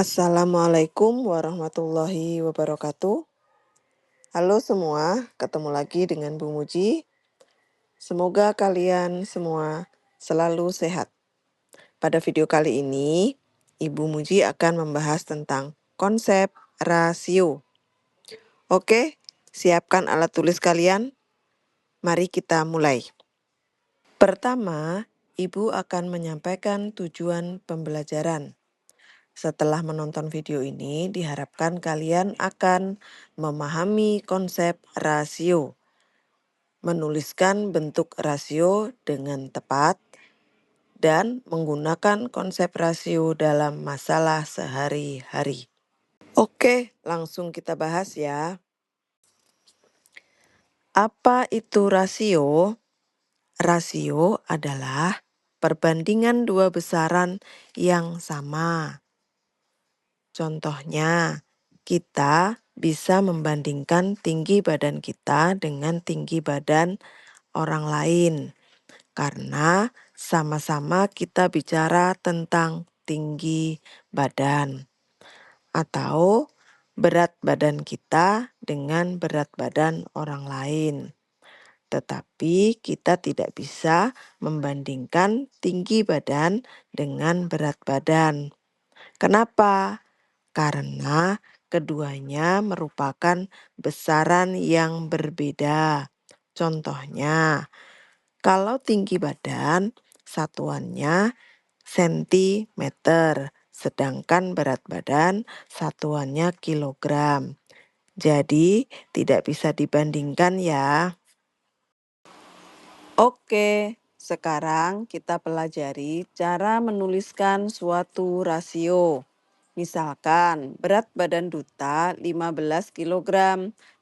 Assalamualaikum warahmatullahi wabarakatuh. Halo semua, ketemu lagi dengan Bu Muji. Semoga kalian semua selalu sehat. Pada video kali ini, Ibu Muji akan membahas tentang konsep rasio. Oke, siapkan alat tulis kalian. Mari kita mulai. Pertama, Ibu akan menyampaikan tujuan pembelajaran. Setelah menonton video ini, diharapkan kalian akan memahami konsep rasio, menuliskan bentuk rasio dengan tepat, dan menggunakan konsep rasio dalam masalah sehari-hari. Oke, langsung kita bahas ya. Apa itu rasio? Rasio adalah perbandingan dua besaran yang sama. Contohnya, kita bisa membandingkan tinggi badan kita dengan tinggi badan orang lain. Karena sama-sama kita bicara tentang tinggi badan. Atau berat badan kita dengan berat badan orang lain. Tetapi kita tidak bisa membandingkan tinggi badan dengan berat badan. Kenapa? Karena keduanya merupakan besaran yang berbeda. Contohnya, kalau tinggi badan, satuannya sentimeter, sedangkan berat badan satuannya kilogram. Jadi, tidak bisa dibandingkan ya. Oke, sekarang kita pelajari cara menuliskan suatu rasio. Misalkan berat badan Duta 15 kg,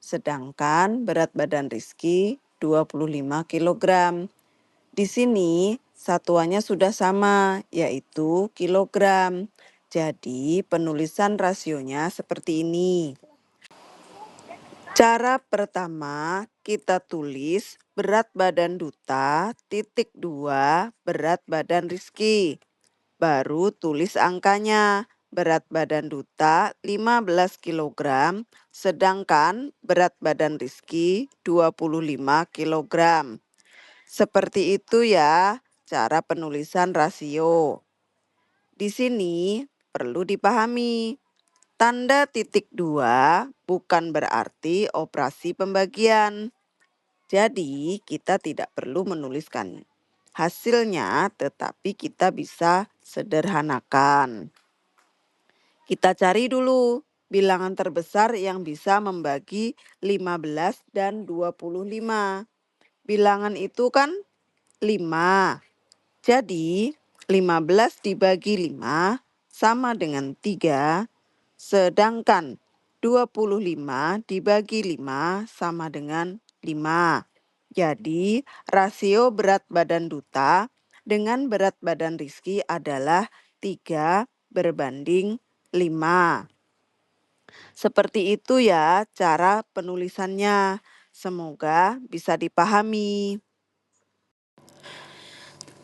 sedangkan berat badan Rizky 25 kg. Di sini satuannya sudah sama, yaitu kilogram. Jadi penulisan rasionya seperti ini. Cara pertama, kita tulis berat badan Duta titik 2 berat badan Rizky. Baru tulis angkanya. Berat badan Duta 15 kg, sedangkan berat badan Rizky 25 kg. Seperti itu ya cara penulisan rasio. Di sini perlu dipahami. Tanda titik 2 bukan berarti operasi pembagian. Jadi kita tidak perlu menuliskan hasilnya, tetapi kita bisa sederhanakan. Kita cari dulu bilangan terbesar yang bisa membagi 15 dan 25. Bilangan itu kan 5. Jadi 15 dibagi 5 sama dengan 3. Sedangkan 25 dibagi 5 sama dengan 5. Jadi rasio berat badan Duta dengan berat badan Rizky adalah 3:5. Seperti itu ya cara penulisannya. Semoga bisa dipahami.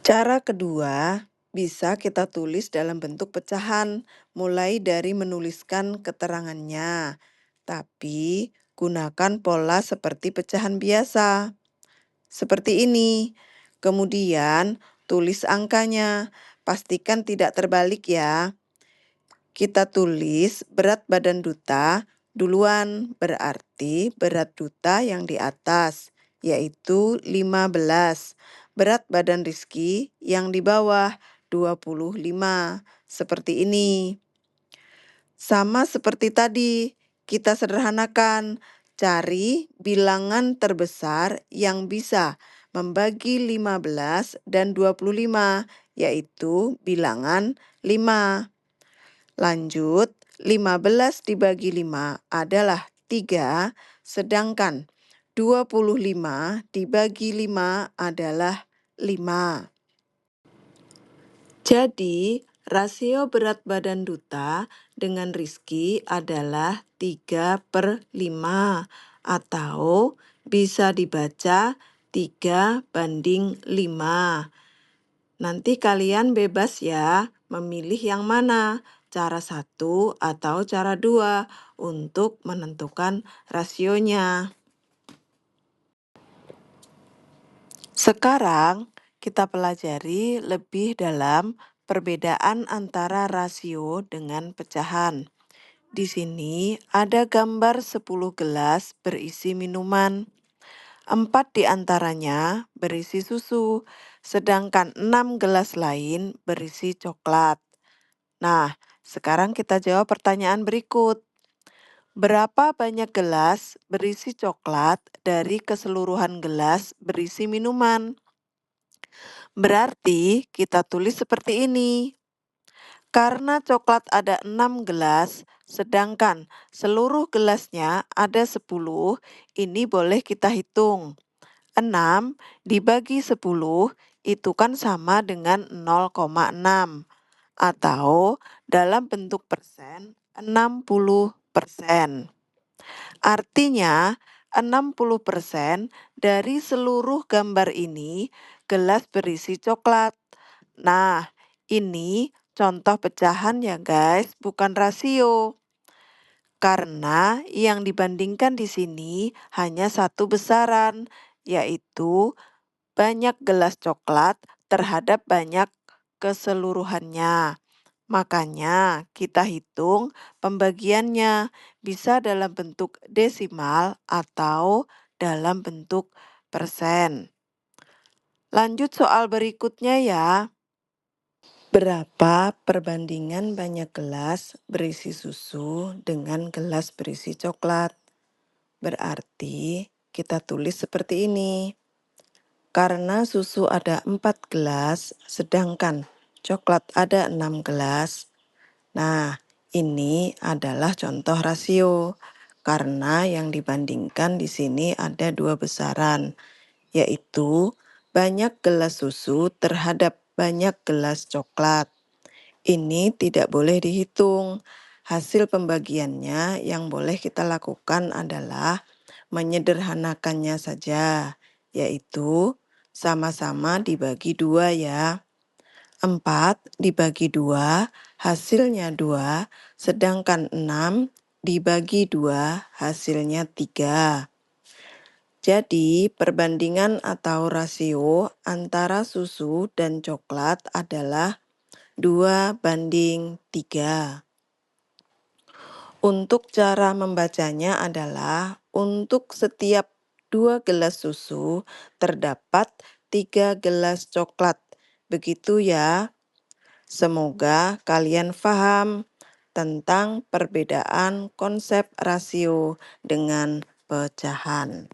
Cara kedua, bisa kita tulis dalam bentuk pecahan, mulai dari menuliskan keterangannya. Tapi gunakan pola seperti pecahan biasa. Seperti ini. Kemudian tulis angkanya. Pastikan tidak terbalik ya. Kita tulis berat badan Duta duluan, berarti berat Duta yang di atas, yaitu 15. Berat badan Rizky yang di bawah 25. Seperti ini. Sama seperti tadi, kita sederhanakan. Cari bilangan terbesar yang bisa membagi 15 dan 25, yaitu bilangan 5. Lanjut, 15 dibagi 5 adalah 3, sedangkan 25 dibagi 5 adalah 5. Jadi, rasio berat badan Duta dengan Rizky adalah 3/5 atau bisa dibaca 3:5. Nanti kalian bebas ya memilih yang mana. cara 1 atau cara 2 untuk menentukan rasionya. Sekarang kita pelajari lebih dalam perbedaan antara rasio dengan pecahan. Di sini ada gambar 10 gelas berisi minuman. 4 di antaranya berisi susu, sedangkan 6 gelas lain berisi coklat. Nah, sekarang kita jawab pertanyaan berikut. Berapa banyak gelas berisi coklat dari keseluruhan gelas berisi minuman? Berarti kita tulis seperti ini. Karena coklat ada 6 gelas, sedangkan seluruh gelasnya ada 10, ini boleh kita hitung. 6 dibagi 10 itu kan sama dengan 0,6 atau dalam bentuk persen 60%. Artinya 60% dari seluruh gambar ini gelas berisi coklat. Nah, ini contoh pecahan ya guys, bukan rasio. Karena yang dibandingkan di sini hanya satu besaran, yaitu banyak gelas coklat terhadap banyak keseluruhannya. Makanya kita hitung pembagiannya bisa dalam bentuk desimal atau dalam bentuk persen. Lanjut soal berikutnya ya. Berapa perbandingan banyak gelas berisi susu dengan gelas berisi coklat? Berarti kita tulis seperti ini. Karena susu ada 4 gelas, sedangkan coklat ada 6 gelas. Nah, ini adalah contoh rasio. Karena yang dibandingkan di sini ada dua besaran, yaitu banyak gelas susu terhadap banyak gelas coklat. Ini tidak boleh dihitung. Hasil pembagiannya yang boleh kita lakukan adalah menyederhanakannya saja, yaitu sama-sama dibagi 2 ya. 4 dibagi 2 hasilnya 2, sedangkan 6 dibagi 2 hasilnya 3. Jadi, perbandingan atau rasio antara susu dan coklat adalah 2:3. Untuk cara membacanya adalah untuk setiap 2 gelas susu terdapat 3 gelas coklat. Begitu ya. Semoga kalian paham tentang perbedaan konsep rasio dengan pecahan.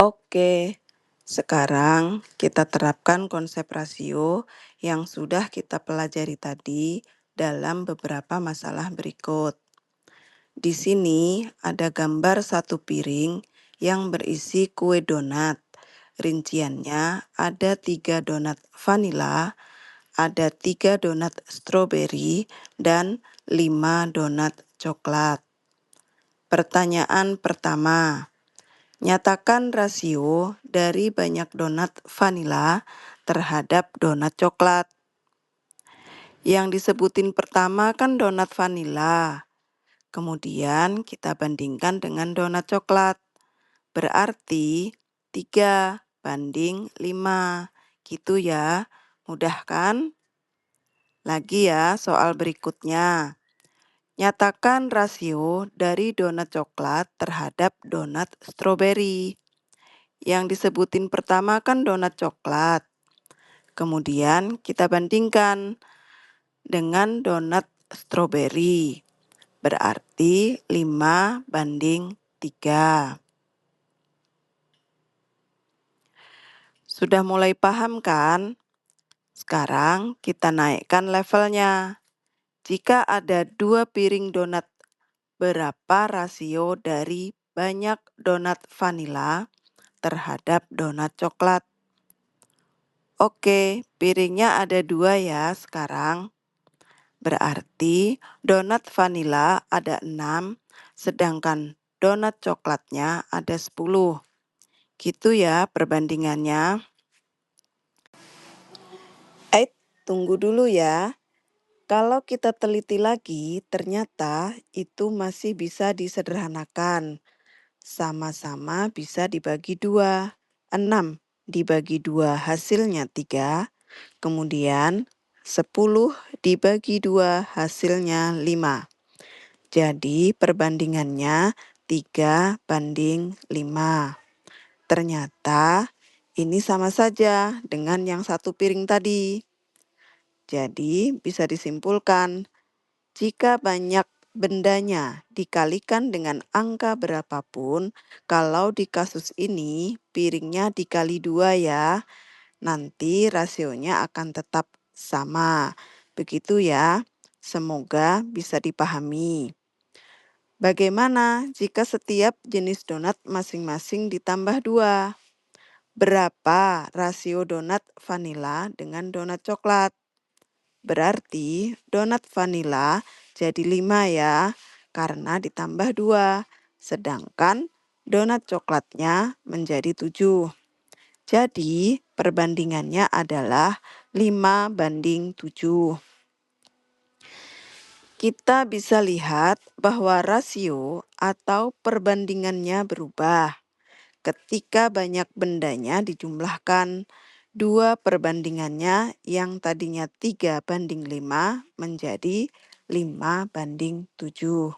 Oke, sekarang kita terapkan konsep rasio yang sudah kita pelajari tadi dalam beberapa masalah berikut. Di sini ada gambar satu piring yang berisi kue donat. Rinciannya ada 3 donat vanila, ada 3 donat stroberi, dan 5 donat coklat. Pertanyaan pertama. Nyatakan rasio dari banyak donat vanila terhadap donat coklat. Yang disebutin pertama kan donat vanila. Kemudian kita bandingkan dengan donat coklat. Berarti 3:5. Gitu ya. Mudah kan? Lagi ya soal berikutnya. Nyatakan rasio dari donat coklat terhadap donat stroberi. Yang disebutin pertama kan donat coklat. Kemudian kita bandingkan dengan donat stroberi. Berarti 5:3. Sudah mulai paham kan? Sekarang kita naikkan levelnya. Jika ada 2 piring donat, berapa rasio dari banyak donat vanila terhadap donat coklat? Oke, piringnya ada 2 ya sekarang. Berarti donat vanila ada 6, sedangkan donat coklatnya ada 10. Gitu ya perbandingannya. tunggu dulu ya. Kalau kita teliti lagi, ternyata itu masih bisa disederhanakan. Sama-sama bisa dibagi dua. 6 dibagi 2 hasilnya 3. Kemudian 10 dibagi 2 hasilnya 5. Jadi perbandingannya 3:5. Ternyata ini sama saja dengan yang satu piring tadi. Jadi bisa disimpulkan, jika banyak bendanya dikalikan dengan angka berapapun, kalau di kasus ini piringnya dikali 2 ya, nanti rasionya akan tetap sama. Begitu ya, semoga bisa dipahami. Bagaimana jika setiap jenis donat masing-masing ditambah 2? Berapa rasio donat vanila dengan donat coklat? Berarti donat vanila jadi 5 ya, karena ditambah 2. Sedangkan donat coklatnya menjadi 7. Jadi perbandingannya adalah 5:7. Kita bisa lihat bahwa rasio atau perbandingannya berubah. Ketika banyak bendanya dijumlahkan, 2 perbandingannya yang tadinya 3:5 menjadi 5:7.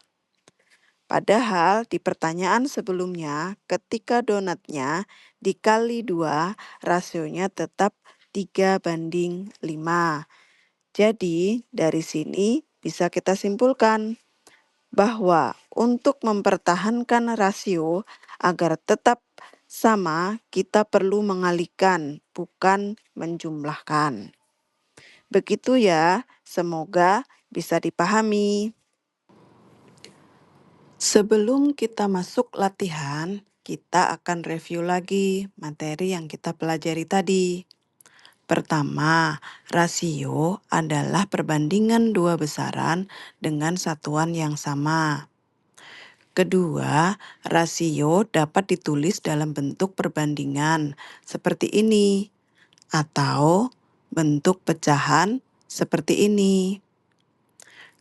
Padahal di pertanyaan sebelumnya, ketika donatnya dikali 2, rasionya tetap 3:5. Jadi dari sini bisa kita simpulkan bahwa untuk mempertahankan rasio agar tetap sama, kita perlu mengalihkan, bukan menjumlahkan. Begitu ya, semoga bisa dipahami. Sebelum kita masuk latihan, kita akan review lagi materi yang kita pelajari tadi. Pertama, rasio adalah perbandingan dua besaran dengan satuan yang sama. Kedua, rasio dapat ditulis dalam bentuk perbandingan seperti ini atau bentuk pecahan seperti ini.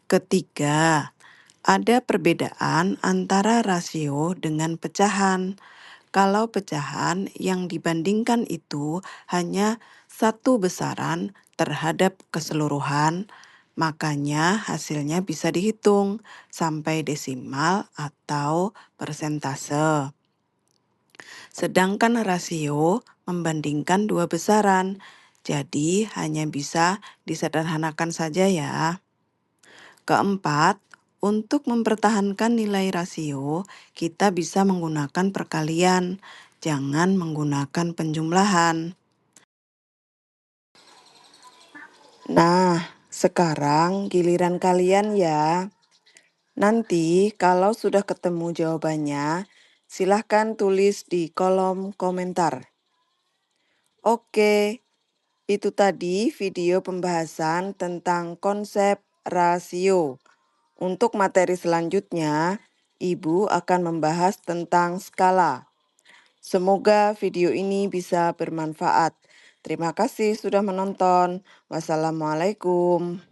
Ketiga, ada perbedaan antara rasio dengan pecahan. Kalau pecahan yang dibandingkan itu hanya satu besaran terhadap keseluruhan, makanya hasilnya bisa dihitung sampai desimal atau persentase. Sedangkan rasio membandingkan dua besaran, jadi hanya bisa disederhanakan saja ya. Keempat, untuk mempertahankan nilai rasio, kita bisa menggunakan perkalian, jangan menggunakan penjumlahan. Nah, sekarang giliran kalian ya. Nanti kalau sudah ketemu jawabannya, silahkan tulis di kolom komentar. Oke, itu tadi video pembahasan tentang konsep rasio. Untuk materi selanjutnya, Ibu akan membahas tentang skala. Semoga video ini bisa bermanfaat. Terima kasih sudah menonton. Wassalamualaikum.